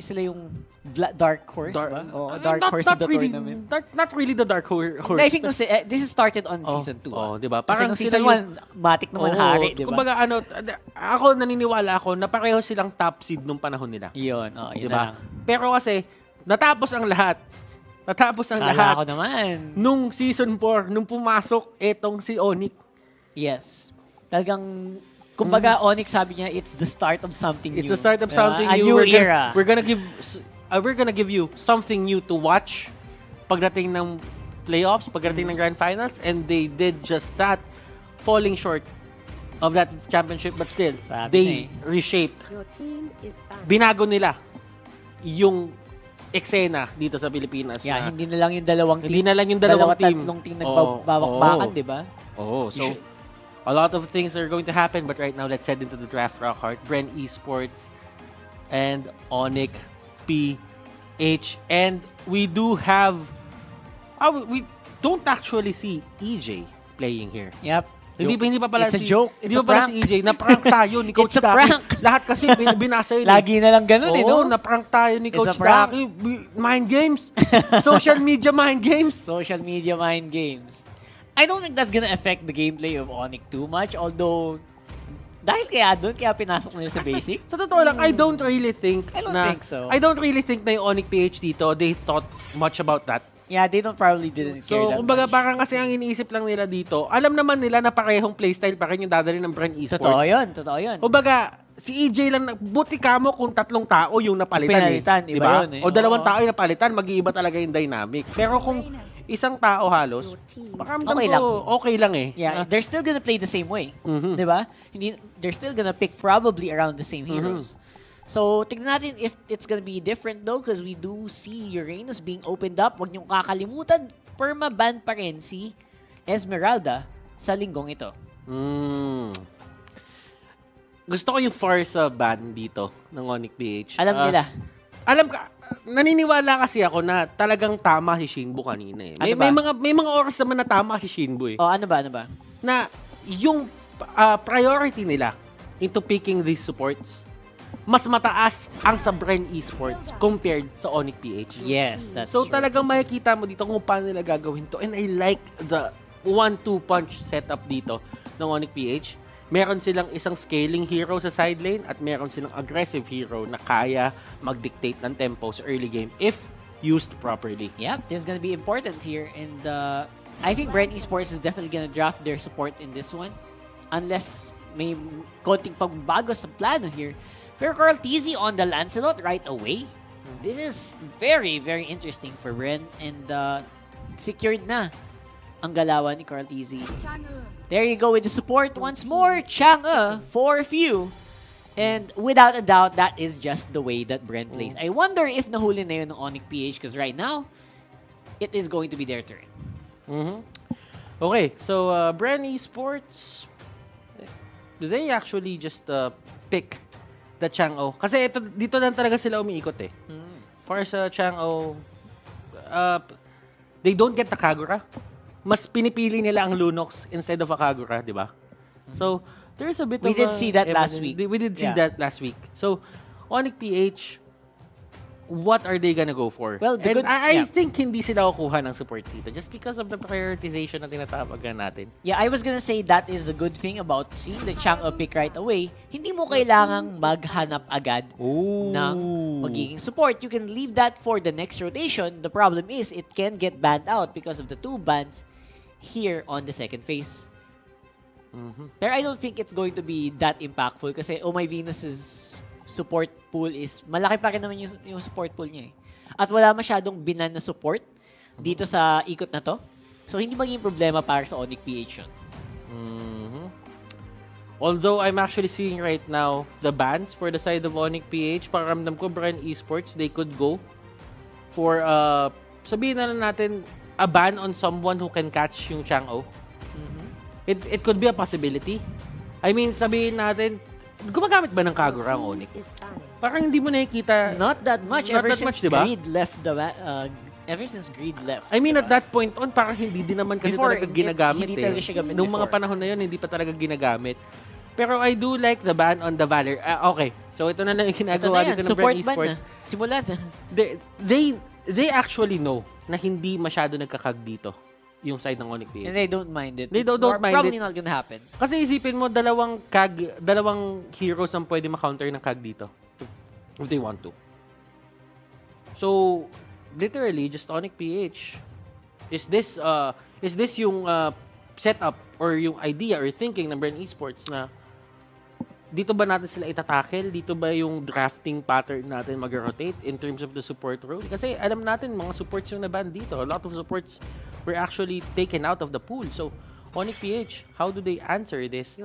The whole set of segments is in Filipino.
Sila yung dark horse, ba? Dark horse of the really, tournament. Not really the dark horse. I think this is started on season 2. Di ba? Parang season 1, matik naman hari, di ba? Kumbaga, ako naniniwala ako na pareho silang top seed nung panahon nila. Yun, yun diba? Pero kasi, natapos ang lahat. Kala ko naman. Nung season 4, nung pumasok etong si ONIC. Yes. Talagang, kumbaga, ONIC sabi niya, it's the start of something new. It's the start of something A new. new era. We're gonna give you something new to watch pagdating ng playoffs, pagdating ng grand finals, and they did just that, falling short of that championship, but still, they reshaped. Binago nila yung eksena dito sa Pilipinas. Yeah, hindi na lang yung dalawang team. Hindi na lang yung dalawang team. Tatlong team nagbabakbakan, di ba? So, a lot of things are going to happen, but right now, let's head into the draft rock hard. BREN Esports and ONIC PH. And we do have... we don't actually see EJ playing here. Yep. Hindi pa pala It's a joke. Hindi pa pala si EJ. Na-prank tayo ni Coach It's a prank. Lahat kasi binasa yun. Lagi na lang ganun na-prank tayo ni Coach It's a prank. Mind games. Social media mind games. Social media mind games. I don't think that's gonna affect the gameplay of ONIC too much. Although, dahil kaya pinasok nila sa basic. Sa totoo lang, I don't really think I don't think so. I don't really think na yung ONIC PH dito, they thought much about that. Yeah, they probably didn't care that kumbaga, much. parang kasi ang iniisip lang nila dito, alam naman nila na parehong playstyle pa rin yung dadali ng BREN Esports. Totoo yun. Kumbaga, si EJ lang, buti ka mo kung 3 tao yung napalitan. Iba yun O 2 tao yung napalitan, mag-iiba talaga yung dynamic. Pero kung isang tao halos, pakiramdam okay lang eh. Yeah, they're still gonna play the same way. Diba? They're still gonna pick probably around the same heroes. So, tignan natin if it's gonna be different though, because we do see Uranus being opened up. Huwag niyong kakalimutan, perma-ban pa rin si Esmeralda sa linggong ito. Gusto ko yung Forza ban dito ng ONIC PH. Alam nila. Naniniwala kasi ako na talagang tama si Shinbu kanina eh. May mga oras naman na tama si Shinbu eh. Ano ba? Na yung priority nila into picking these supports, mas mataas ang sa BREN Esports compared sa ONIC PH. Yes, that's so true. Talagang makikita mo dito kung paano nila gagawin to. And I like the 1-2 punch setup dito ng ONIC PH. Meron silang isang scaling hero sa side lane at meron silang aggressive hero na kaya mag-dictate ng tempo sa early game if used properly. Yep, this is gonna be important here. And I think BREN Esports is definitely gonna draft their support in this one. Unless may konting pagbago sa plano here. Pero Carl TZ on the Lancelot right away. This is very, very interesting for BREN. And secured na ang galawan ni Carl TZ. There you go with the support once more. Chang'e for few. And without a doubt, that is just the way that BREN plays. I wonder if nahuli na yun ng ONIC PH because right now, it is going to be their turn. Okay, so BREN Esports, do they actually just pick the Chang'e? Kasi dito lang talaga sila umiikot eh. For sa Chang'e, they don't get the Kagura. Mas pinipili nila ang Lunox instead of a Kagura, di ba? So, there's a bit We did see that last week. We did see that last week. So, ONIC PH, what are they gonna go for? Well, I think hindi sila kukuha ng support dito just because of the prioritization na tinatawagan natin. Yeah, I was gonna say that is the good thing about seeing the Chang'e pick right away. Hindi mo kailangang maghanap agad ng magiging support. You can leave that for the next rotation. The problem is, it can get banned out because of the 2 bans here on the second phase. Pero I don't think it's going to be that impactful kasi My Venus's support pool is malaki pa rin naman yung support pool niya eh. At wala masyadong binan na support dito sa ikot na to. So hindi maging problema para sa ONIC PH yun. Although I'm actually seeing right now the bans for the side of ONIC PH, pakiramdam ko BREN Esports, they could go for sabihin na lang natin a ban on someone who can catch yung Chang'e. It could be a possibility. I mean, sabihin natin, gumagamit ba ng Kagura ang ONIC? Parang hindi mo nakikita. Not that much. Not ever that since much, diba? Greed left ever since Greed left. I mean, at that point on, parang hindi din naman kasi Before, talaga ginagamit hindi talaga siya gamit Nung mga before. panahon na yun, hindi pa talaga ginagamit. Pero I do like the ban on the Valor. Okay, so ito na lang yung ginagawa dito ng support BREN ban Esports. na. Simula na. They actually know na hindi masyado nagkakag dito yung side ng ONIC PH. And they don't mind it. They don't mind probably it. not gonna happen. Kasi isipin mo, dalawang heroes ang pwede ma-counter ng CAG dito. If they want to. So, literally, just ONIC PH. Is this yung setup or yung idea or thinking ng BREN Esports na dito ba natin sila itatakel? Dito ba yung drafting pattern natin mag-rotate in terms of the support role? Kasi alam natin, mga supports yung naban dito. A lot of supports were actually taken out of the pool. So, ONIC PH, how do they answer this?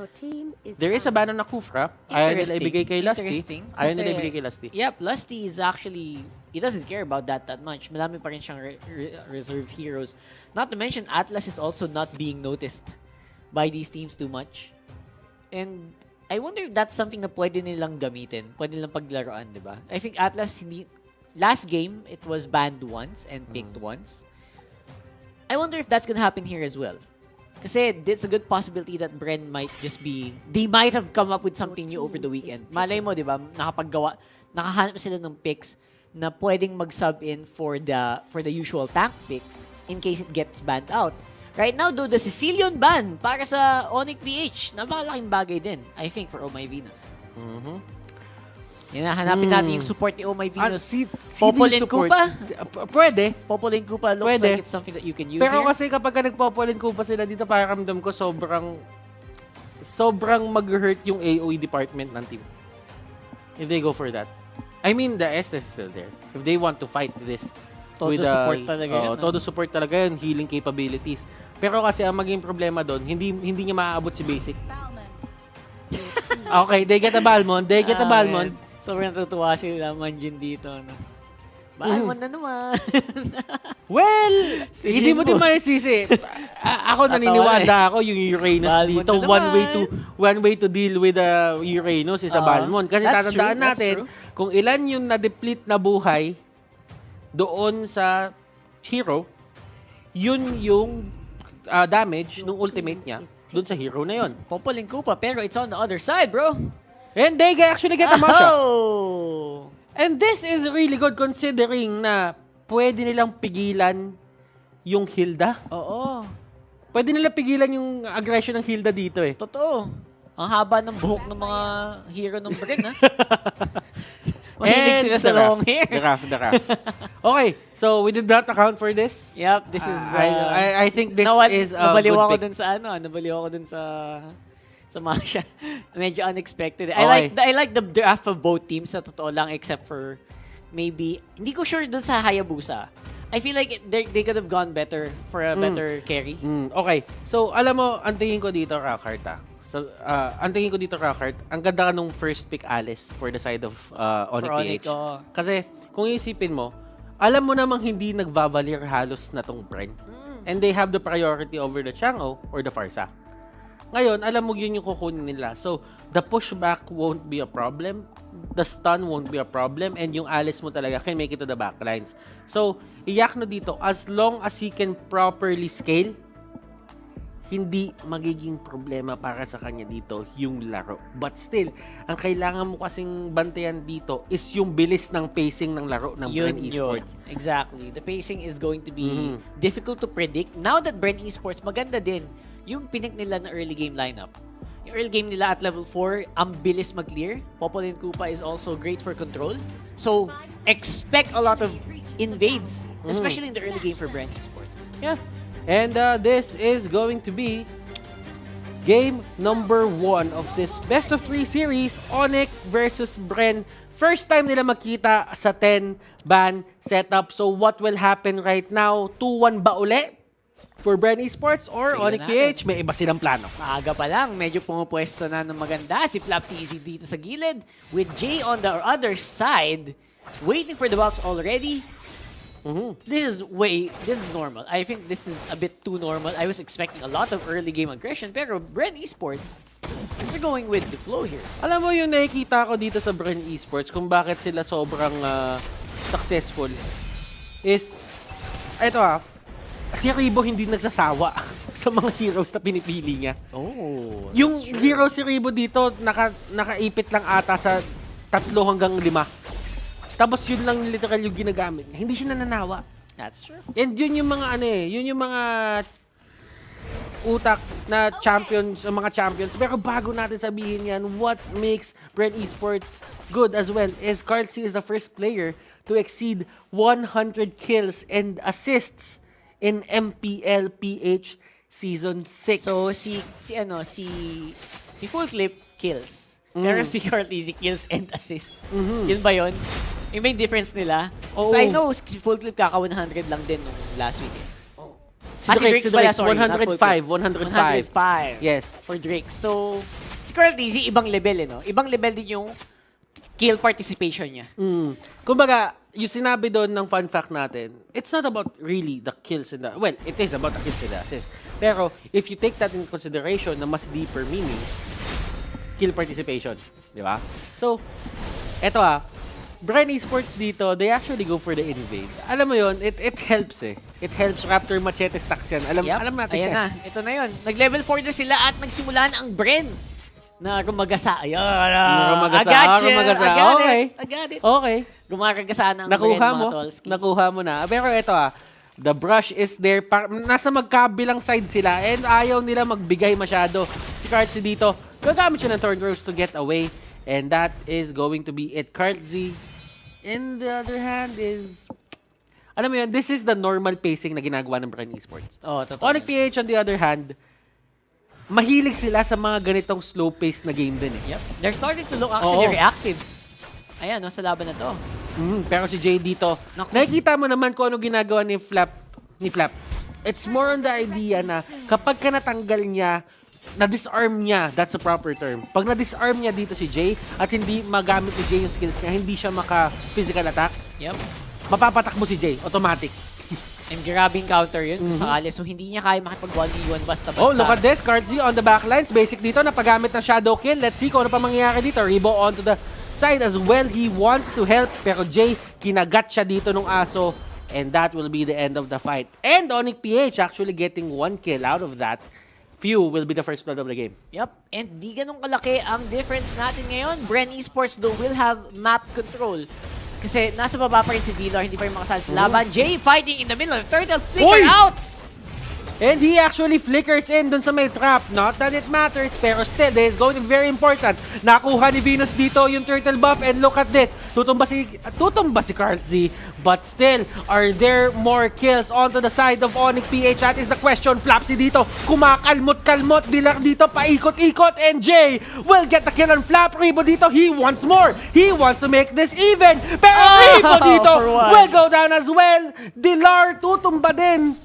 There is a ban on Akufra. Ayaw nila ibigay kay Lusty. Ayaw nila ibigay kay Lusty. Yep, Lusty is actually, he doesn't care about that much. Malami pa rin siyang reserve heroes. Not to mention, Atlas is also not being noticed by these teams too much. And I wonder if that's something na pwede nilang gamitin. Pwede nilang paglaruan, di ba? I think Atlas, last game, it was banned once and picked once. I wonder if that's gonna happen here as well. Kasi it's a good possibility that BREN might just be, they might have come up with something new over the weekend. Malay mo, di ba? Nakahanap sila ng picks na pwedeng mag-sub in for the usual tank picks in case it gets banned out. Right now, though, the Sicilian ban para sa ONIC PH, napakalaking bagay din, I think, for Oh My Venus. Yan na, hanapin natin yung support ni Oh My Venus. Popolin Kupa? Pwede. Popolin Kupa looks like it's something that you can use Pero here. kasi kapag nagpopolin Kupa sila dito, pakiramdam ko sobrang mag-hurt yung AOE department ng team. If they go for that. I mean, the Estes is still there. If they want to fight this, Todo support talaga yun. Todo support talaga yun, healing capabilities. Pero kasi ang maging problema doon, hindi niya maaabot si basic. Okay, they get a Balmond. Sobrang natutuwa sila Manjin dito. No? Balmond na naman. Well, hindi mo din maisisi. Ako naniniwala ako yung Uranus dito. One way to deal with Uranus is a Balmond. Kasi tatandaan natin, kung ilan yung na-deplete na buhay doon sa hero, yun yung damage ng ultimate niya doon sa hero na yun. Popolin Kupa, pero it's on the other side, bro. And they actually get a mashup. Oh! And this is really good considering na pwede nilang pigilan yung Hilda. Oo. Pwede nilang pigilan yung aggression ng Hilda dito eh. Totoo. Ang haba ng buhok ng mga hero ng BREN, ha? And sila sa long hair. The raf. Okay, so we did not account for this. Yep, this is... I think this is a nabaliw good ako pick. dun sa nabaliw ako dun sa Masha. Medyo unexpected. Okay. I like the draft of both teams sa totoo lang except for maybe, hindi ko sure dun sa Hayabusa. I feel like they could have gone better for a better carry. Okay, so alam mo, ang tingin ko dito, Rakart, So, ang tingin ko dito, Rakart, ang ganda ka nung first pick Alice for the side of ONIC PH. Kasi, kung isipin mo, alam mo namang hindi nagvavalir halos na tong BREN. And they have the priority over the Chang'o or the Farsa. Ngayon, alam mo yun yung kukunin nila. So, the pushback won't be a problem. The stun won't be a problem. And yung Alice mo talaga can make it to the backlines. So, iyak no dito, as long as he can properly scale, hindi magiging problema para sa kanya dito yung laro. But still, ang kailangan mo kasing bantayan dito is yung bilis ng pacing ng laro ng BREN Esports. Exactly. The pacing is going to be difficult to predict. Now that BREN Esports, maganda din yung pinik nila na early game lineup. Yung early game nila at level 4, ang bilis mag-clear. Popolin Kupa is also great for control. So, expect a lot of invades, especially in the early game for BREN Esports. Yeah. And this is going to be game number 1 of this best of 3 series, ONIC versus BREN. First time nila makita sa 10-ban setup. So what will happen right now? 2-1 ba uli for BREN Esports or ONIC PH? May iba silang plano. Maaga pa lang, medyo pumupwesto na ng maganda si Flap TZ dito sa gilid with Jay on the other side waiting for the box already. This is normal. I think this is a bit too normal. I was expecting a lot of early game aggression, pero BREN Esports, they're going with the flow here. Alam mo yung nakikita ko dito sa BREN Esports kung bakit sila sobrang successful is, ito si Ribo hindi nagsasawa sa mga heroes na pinipili niya. Oh, Yung hero si Ribo dito, nakaipit lang ata sa 3 hanggang 5. Tapos yun lang literal yung ginagamit niya. Hindi siya nananawa. that's true. And yun yung mga yun yung mga utak na champions, mga champions. Pero bago natin sabihin yan, what makes BREN Esports good as well is Carl C is the first player to exceed 100 kills and assists in MPL PH Season 6. So si Full Clip kills. Pero si Carl Easy kills and assist. Yun ba yun? Yung may difference nila? Oo. So I know si Full Clip kaka 100 lang din nung last week. Si Drake, Drake pala, sorry, not 105. 105. Yes. For Drake. So, si Carl Easy, ibang level, no? Ibang level din yung kill participation niya. Kumbaga, yung sinabi doon ng fun fact natin, it's not about really the kills and the... Well, it is about the kills and the assists. Pero, if you take that in consideration na mas deeper meaning, kill participation. Di ba? So, eto BREN Esports dito, they actually go for the invade. Alam mo yon, it helps eh. It helps Raptor Machete stacks yan. Alam natin ayan yan. na. Ito na yun. Nag-level 4 na sila at nagsimula na ang BREN na rumagasa. Ayan. Rumagasa. I got it. Okay. Rumagasa na ang Nakuha BREN, mo. mga Tolski. Nakuha mo na. Pero ito the brush is there. Nasa magkabilang side sila and ayaw nila magbigay masyado. Si Kartzy dito, gagamit siya ng Thorn Rose to get away. And that is going to be it. Kartzy, in the other hand, is... Alam mo yun, this is the normal pacing na ginagawa ng BREN Esports. Oh, totoo. ONIC PH, on the other hand, mahilig sila sa mga ganitong slow-paced na game din eh. Yep. They're starting to look actually Oo. reactive. Ayan, no, sa laban na to. Pero si Jay dito, nakikita mo naman kung ano ginagawa ni Flap. It's more on the idea na kapag ka natanggal niya, na-disarm niya, that's a proper term. Pag na-disarm niya dito si Jay at hindi magamit ni Jay yung skills niya, hindi siya maka-physical attack, Yep. mapapatakbo si Jay, automatic. And grabing counter yun kung sakali. So, hindi niya kaya makipag 1v1 basta-basta. Oh, look at this. Kartzy on the backlines. Basic dito, napagamit ng shadow kill. Let's see kung ano pa mangyayari dito. Ribo onto the side as well. He wants to help. Pero Jay, kinagat siya dito nung aso. And that will be the end of the fight. And ONIC PH actually getting 1 kill out of that. Few will be the first blood of the game. Yep. And di ganun kalaki ang difference natin ngayon. BREN Esports though will have map control. Kasi nasa baba pa rin si Dealer, hindi pa rin makasali sa laban. Jay fighting in the middle of the turtle, flicker out! And he actually flickers in dun sa may trap. Not that it matters, pero still, this is going to be very important. Nakuha ni Venus dito yung turtle buff, and look at this. Tutumba si Kartzy, but still, are there more kills onto the side of ONIC PH? That is the question. Flapsy dito, kumakalmot-kalmot, Dilar dito, paikot-ikot, and Jay will get the kill on Flap. Ribo dito, he wants more. He wants to make this even. Pero Ribo dito will go down as well. Dilar tutumba din.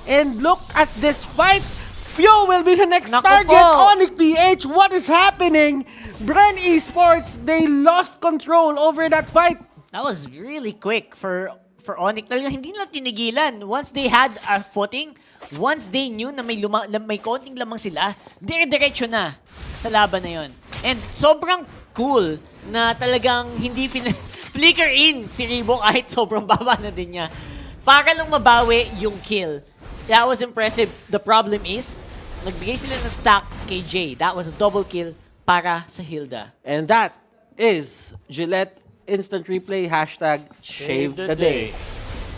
And look at this fight. Fio will be the next target. ONIC PH, what is happening? BREN Esports, they lost control over that fight. That was really quick for ONIC. Talaga hindi nila tinigilan. Once they had a footing, once they knew na may konting lamang sila, dire-diretso na sa laban na yon. And sobrang cool na talagang hindi flicker in si Ribo kahit sobrang baba na din niya. Para lang mabawi yung kill. That was impressive. The problem is, nagbigay sila ng stacks kay Jay. That was a double kill para sa Hilda. And that is Gillette Instant Replay #ShaveTheDay.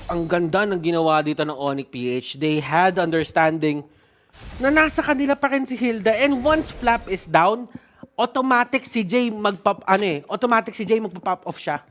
Ang ganda ng ginawa dito ng ONIC PH. They had understanding na nasa kanila pa rin si Hilda. And once Flap is down, automatic si Jay magpop off siya.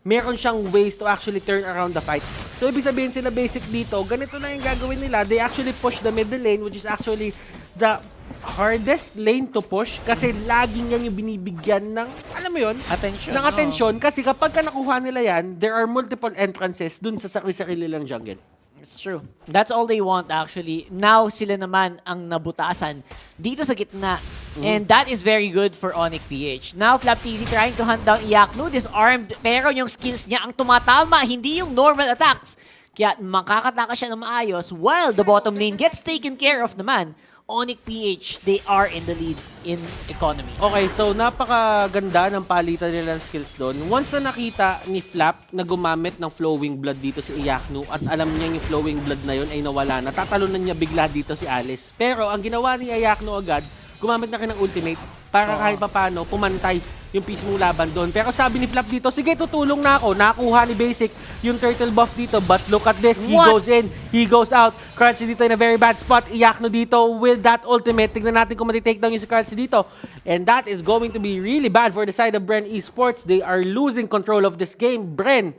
Meron siyang ways to actually turn around the fight. So, ibig sabihin sila basic dito, ganito na yung gagawin nila. They actually push the middle lane, which is actually the hardest lane to push kasi laging yan yung binibigyan ng, alam mo yun? Attention. Ng attention. Kasi kapag ka nakuha nila yan, there are multiple entrances dun sa sarili-sarili lang jungle. It's true. That's all they want actually. Now, sila naman ang nabutasan dito sa gitna. And that is very good for ONIC PH. Now, Flaptizi trying to hunt down Iaknu, disarmed, pero yung skills niya ang tumatama, hindi yung normal attacks. Kaya makakataka siya ng maayos while the bottom lane gets taken care of naman ONIC PH, they are in the lead in economy. Okay, so napakaganda ng palitan nila ng skills doon. Once na nakita ni Flap na gumamit ng flowing blood dito si Iyaknu at alam niya yung flowing blood na yun ay nawala na, tatalunan niya bigla dito si Alice. Pero ang ginawa ni Iyaknu agad, gumamit na rin ng ultimate para kahit papano pumantay yung mismong laban doon. Pero sabi ni Flap dito, sige, tutulong na ako. Nakuha ni Basic yung turtle buff dito. But look at this. He goes in. He goes out. Crunchy dito in a very bad spot. Iyaknu dito with that ultimate. Tignan natin kung mati-take down yung si Crunchy dito. And that is going to be really bad for the side of BREN Esports. They are losing control of this game. BREN,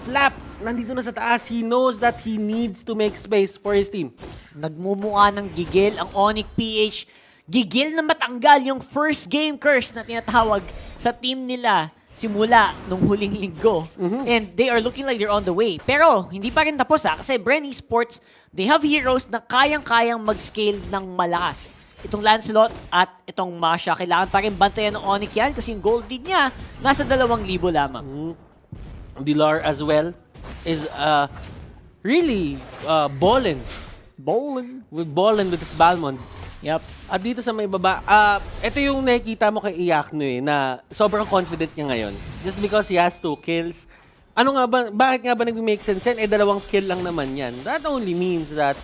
Flap, nandito na sa taas. He knows that he needs to make space for his team. Nagmumukha ng gigil ang ONIC PH. Gigil na matanggal yung first game curse na tinatawag sa team nila simula nung huling linggo. And they are looking like they're on the way. Pero hindi pa rin tapos kasi BREN Esports, they have heroes na kayang-kayang mag-scale ng malakas. Itong Lancelot at itong Masha, kailangan pa rin bantayan ng ONIC yan kasi yung gold lead niya nasa 2,000 lamang. Dilar as well is really ballin' with his Balmond. Yep. At dito sa may baba, ito yung nakikita mo kay Iyaknu na sobrang confident niya ngayon. Just because he has 2 kills. Ano nga ba, bakit nga ba nag-make sense yan? 2 kill lang naman yan. That only means that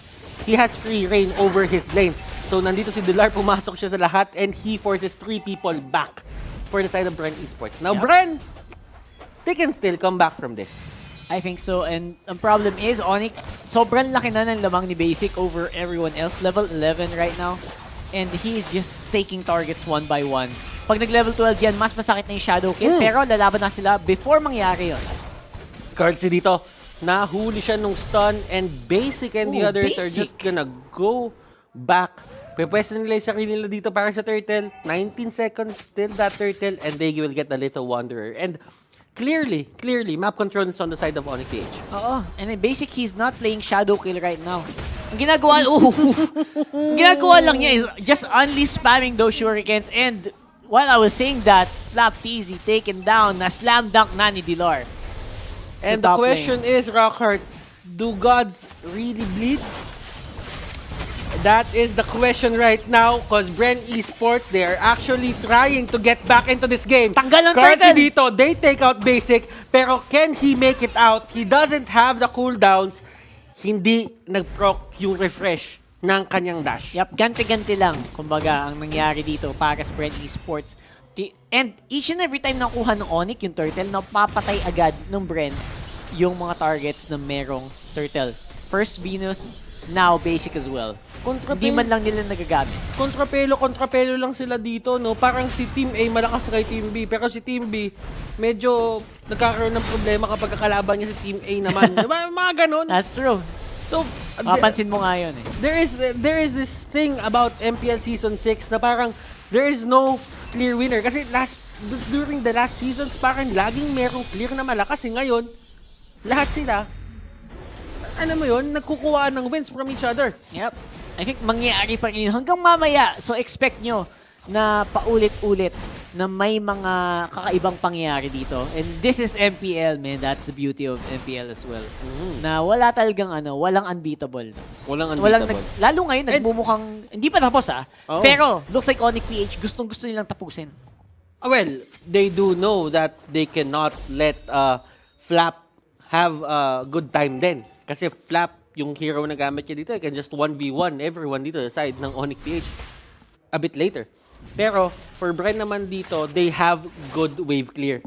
he has free reign over his lanes. So nandito si Dilar, pumasok siya sa lahat and he forces 3 people back for the side of BREN Esports. Now BREN, they can still come back from this. I think so, and ang problem is, ONIC, sobrang laki na ng lamang ni Basic over everyone else. Level 11 right now, and he is just taking targets one by one. Pag nag-level 12 yan, mas masakit na yung shadow kill, pero lalaban na sila before mangyari yun. Cardsi dito, nahuli siya nung stun, and Basic and the others are just gonna go back. Pwepwesta nila yung sarili nila dito para sa turtle. 19 seconds till that turtle, and they will get the little wanderer. And clearly, map control is on the side of ONIC PH. Oo, and in Basic, he's not playing shadow kill right now. Ang ginagawa, ang ginagawa lang niya is just only spamming those shurikens, and while I was saying that, Flap Teasy taken down, na slam dunk na ni Dilar. And the question is, Rockhart, do gods really bleed? That is the question right now because BREN Esports, they are actually trying to get back into this game. Tanggal ng Currency turtle! dito, they take out Basic, pero can he make it out? He doesn't have the cooldowns. Hindi nag-proc yung refresh ng kanyang dash. Yep, ganti-ganti lang, kumbaga, ang nangyari dito para sa BREN Esports. And each and every time nakuha ng ONIC yung turtle, napapatay agad ng BREN yung mga targets na merong turtle. First Venus, now Basic as well. Hindi man lang nila nagagamit. Kontrapelo lang sila dito, no? Parang si Team A malakas kay Team B, pero si Team B medyo nagkakaroon ng problema kapag kakalaban niya si Team A naman. Diba? Mga ganun. That's true. So, mapansin mo nga yun eh. There is this thing about MPL Season 6 na parang there is no clear winner. Kasi during the last seasons, parang laging merong clear na malakas. Ngayon, lahat sila, ano mo yun, nagkukuhaan ng wins from each other. Yep. I think mangyayari pa rin yun hanggang mamaya. So expect nyo na paulit-ulit na may mga kakaibang pangyayari dito. And this is MPL, man. That's the beauty of MPL as well. Na wala talagang walang unbeatable. Walang unbeatable. Lalo ngayon, nagmumukhang, hindi pa tapos Oh. Pero looks like ONIC PH, gustong-gusto nilang tapusin. Well, they do know that they cannot let Flap have a good time din. Kasi Flap, yung hero na gamit niya dito, can just 1v1 everyone dito sa side ng ONIC PH a bit later. Pero for BREN naman dito, they have good wave clear.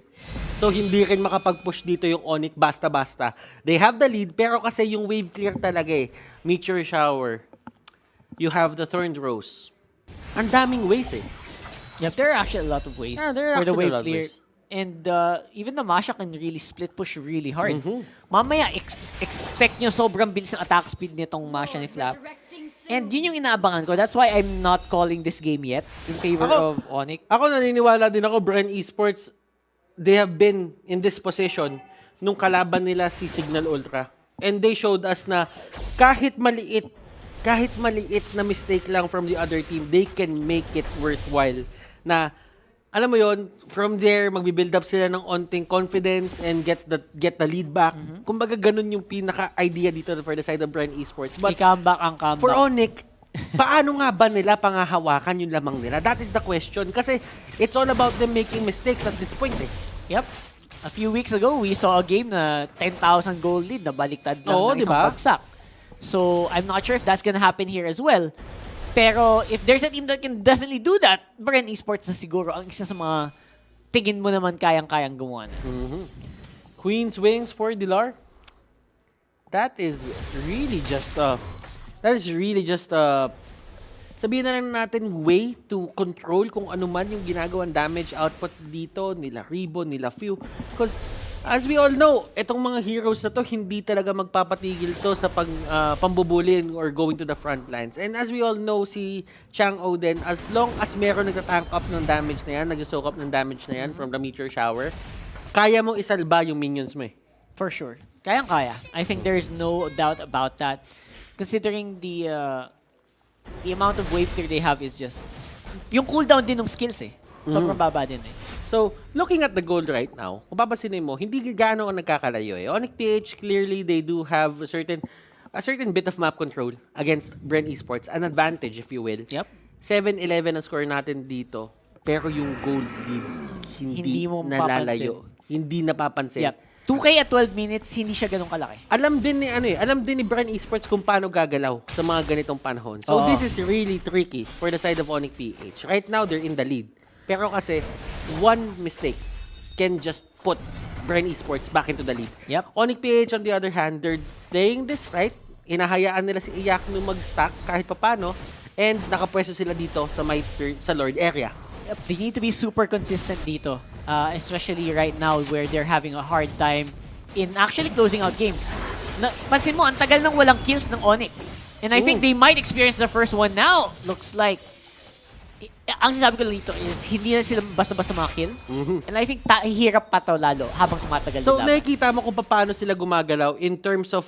So hindi rin makapag-push dito yung ONIC basta-basta. They have the lead, pero kasi yung wave clear talaga eh. Meteor Shower. You have the Thorned Rose. Ang daming ways eh. Yep, there are actually a lot of ways for the wave clear. And even the Masha can really split push really hard. Mamaya, expect nyo sobrang bilis ng attack speed nitong Masha ni Flap. And yun yung inaabangan ko. That's why I'm not calling this game yet in favor of ONIC. Ako naniniwala din ako, BREN Esports, they have been in this position nung kalaban nila si Signal Ultra. And they showed us na kahit maliit na mistake lang from the other team, they can make it worthwhile. Na alam mo yon, from there magbi-build up sila ng onting confidence and get the lead back. Kumbaga ganun yung pinaka-idea dito for the side of BREN Esports. But I-comeback ang comeback. for ONIC, paano nga ba nila pangahawakan yung lamang nila? That is the question. Kasi it's all about them making mistakes at this point eh. Yep. A few weeks ago, we saw a game na 10,000 goal lead na baliktad lang Oo, ng isang diba? bagsak. So, I'm not sure if that's gonna happen here as well. Pero if there's a team that can definitely do that, BREN Esports na siguro ang isa sa mga tingin mo naman kayang-kayang gumawa na. Queen's Wings for Dilar. That is really just sabihin na lang natin way to control kung ano man yung ginagawang damage output dito nila Ribbon, nila Few. Because as we all know, itong mga heroes na to hindi talaga magpapatigil to sa pambubulin or going to the front lines. And as we all know, si Chang Oden, as long as meron nagtatank up ng damage na yan, nag-soak up ng damage na yan from the meteor shower, kaya mo isalba yung minions mo eh. For sure. Kayang-kaya. I think there's no doubt about that. Considering the amount of wave clear they have is just... Yung cooldown din ng skills eh. Sobrang baba din eh. So, looking at the gold right now, kung papansinin mo, hindi gaano ang nagkakalayo eh. ONIC PH, clearly they do have a certain bit of map control against BREN Esports. An advantage, if you will. Yep. 7-11 ang score natin dito. Pero yung gold lead, hindi mo nalalayo. Hindi napapansin. Yep. 2K at 12 minutes, hindi siya ganun kalaki. Alam din ni BREN Esports kung paano gagalaw sa mga ganitong panahon. So, this is really tricky for the side of ONIC PH. Right now, they're in the lead. Pero kasi, one mistake can just put BREN Esports back into the lead. Yep. ONIC PH, on the other hand, they're playing this right. Inahayaan nila si Iyak nung mag-stack kahit papano. And nakapwesto sila dito sa Lord area. Yep. They need to be super consistent dito. Especially right now where they're having a hard time in actually closing out games. Pansin mo, ang tagal nang walang kills ng ONIC. And I think they might experience the first one now. Looks like ang sinasabi ko dito is hindi na sila basta-basta makakill. And I think hirap pa to lalo habang tumatagal So, yung laban. nakikita mo kung paano sila gumagalaw in terms of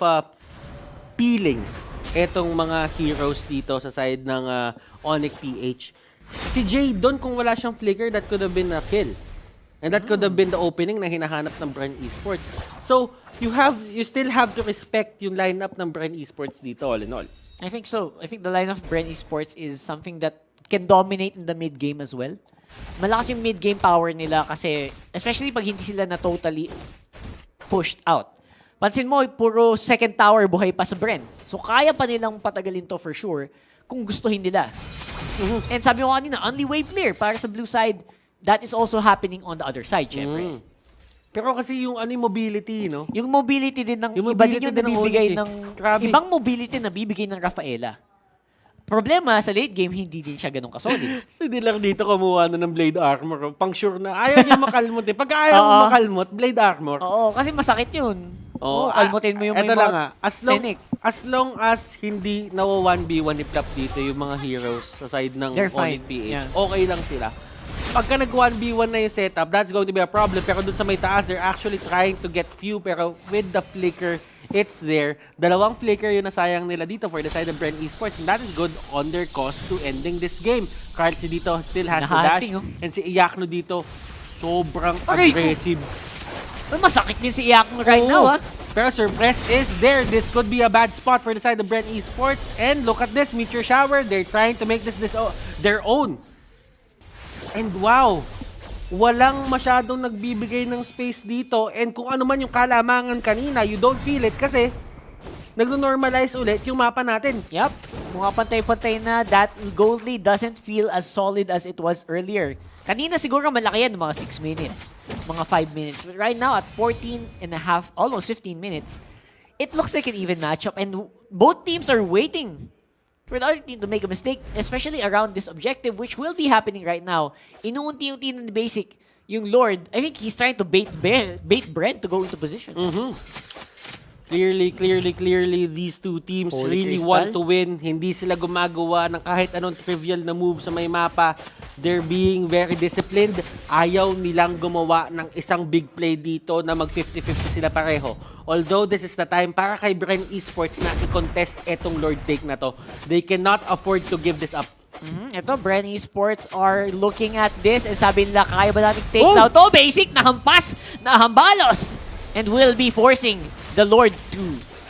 peeling etong mga heroes dito sa side ng ONIC PH. Si Jadon, kung wala siyang flicker, that could have been a kill. And that could have been the opening na hinahanap ng BREN Esports. So, you still have to respect yung lineup ng BREN Esports dito, all in all. I think so. I think the line of BREN Esports is something that can dominate in the mid-game as well. Malakas yung mid-game power nila kasi, especially pag hindi sila na totally pushed out. Pansin mo, puro second tower buhay pa sa BREN. So, kaya pa nilang patagalin to for sure kung gustuhin nila. And sabi mo kanina, only wave clear para sa blue side. That is also happening on the other side, syempre. Pero kasi yung mobility, no? Yung mobility din ng Yung iba din mobility yung din ng nabibigay ONIC, ng grabe. ibang mobility na bibigay ng Rafaela. Problema, sa late game, hindi din siya ganun kasolid. So, di lang dito kumuha na ng blade armor. Pang sure na. Ayaw niya makalmot eh. Pagka ayaw mo makalmot, blade armor. Oo, kasi masakit yun. Oo, kalmutin mo yung may eto lang tenik. As long as hindi nawa 1v1 ni Plap dito yung mga heroes sa side ng They're fine. ONIC PH, Yeah. okay lang sila. Pagka nag 1v1 na yung setup, that's going to be a problem. Pero dun sa may taas, they're actually trying to get few. Pero with the flicker, it's there. Dalawang flicker yung nasayang nila dito for the side of BREN Esports. And that is good on their cost to ending this game. Carlsi dito still has the dash. And si Iyakno dito, sobrang aggressive. Masakit din si Iyakno right now, ha? Pero Surpressed is there. This could be a bad spot for the side of BREN Esports. And look at this, Meteor Shower. They're trying to make this their own. And wow, walang masyadong nagbibigay ng space dito. And kung ano man yung kalamangan kanina, you don't feel it kasi nagno-normalize ulit yung mapa natin. Yep. Mga pantay-pantay na, that gold lead doesn't feel as solid as it was earlier. Kanina siguro malaki yan, mga 6 minutes, mga 5 minutes. But right now, at 14 and a half, almost 15 minutes, it looks like an even matchup. And both teams are waiting for the other team to make a mistake, especially around this objective, which will be happening right now. Inuunti-unti na basic yung Lord. I think he's trying to bait BREN to go into position. Clearly, these two teams Holy really Crystal want to win. Hindi sila gumagawa ng kahit anong trivial na move sa may mapa. They're being very disciplined. Ayaw nilang gumawa ng isang big play dito na mag 50-50 sila pareho. Although this is the time para kay BREN Esports na i-contest etong Lord take na to. They cannot afford to give this up. Ito, BREN Esports are looking at this and sabi nila, kaya ba natin take now to? Basic, nahampas, nahambalos, and will be forcing the Lord to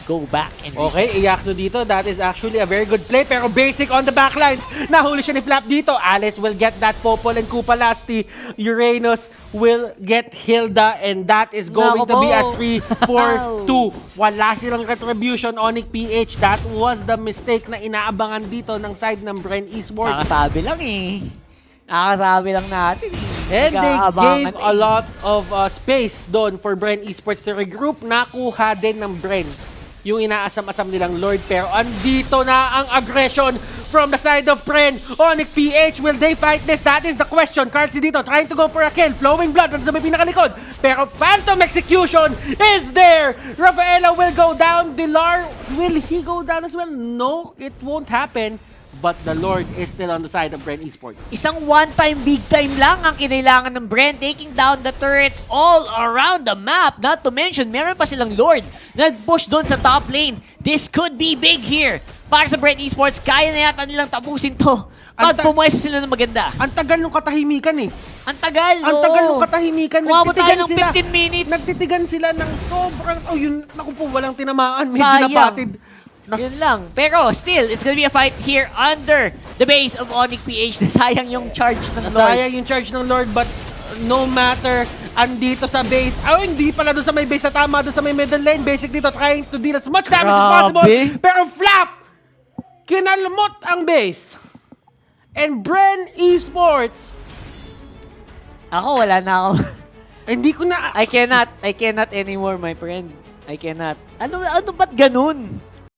go back and Okay, Iyakno dito. That is actually a very good play. Pero basic on the backlines. Nahuli siya ni Flap dito. Alice will get that Popol and Kupalasti. Uranus will get Hilda. And that is going to be a 3-4-2. Wala silang retribution, ONIC PH. That was the mistake na inaabangan dito ng side ng BREN Esports. Nakasabi lang eh. Nakasabi lang natin eh. And they Nag-aabangan gave a lot of space doon for BREN Esports to regroup. Nakuha din ng BREN yung inaasam-asam nilang Lord. Pero andito na ang aggression from the side of BREN. ONIC PH, will they fight this? That is the question. Carlsi dito trying to go for a kill. Flowing blood sa may pinakalikod. Pero Phantom Execution is there. Rafaela will go down. Dilar, will he go down as well? No, it won't happen. But the Lord is still on the side of BREN Esports. Isang one-time, big-time lang ang kinailangan ng BREN, taking down the turrets all around the map. Not to mention, meron pa silang Lord nag-push doon sa top lane. This could be big here. Para sa BREN Esports, kaya na yata nilang tapusin to. Pag pumwesto sila ng maganda. Ang tagal ng katahimikan eh. Ang tagal, Ang tagal ng katahimikan. Umabot tayo ng sila. 15 minutes. Nagtitigan sila ng sobrang... Oh, yun. Naku po, walang tinamaan. Medyo Sayang. napatid. Yun lang. Pero still, it's gonna be a fight here under the base of ONIC PH. Nasayang yung charge ng Lord. Nasayang yung charge ng Lord, but no matter, andito sa base. Oh, hindi pala doon sa may base na tama, doon sa may middle lane. Basic dito, trying to deal as much damage as possible. Pero Flap! Kinalmot ang base. And BREN Esports. Ako, wala na ako. Hindi ko na... I cannot anymore, my friend. I cannot. Ano ba't ganun?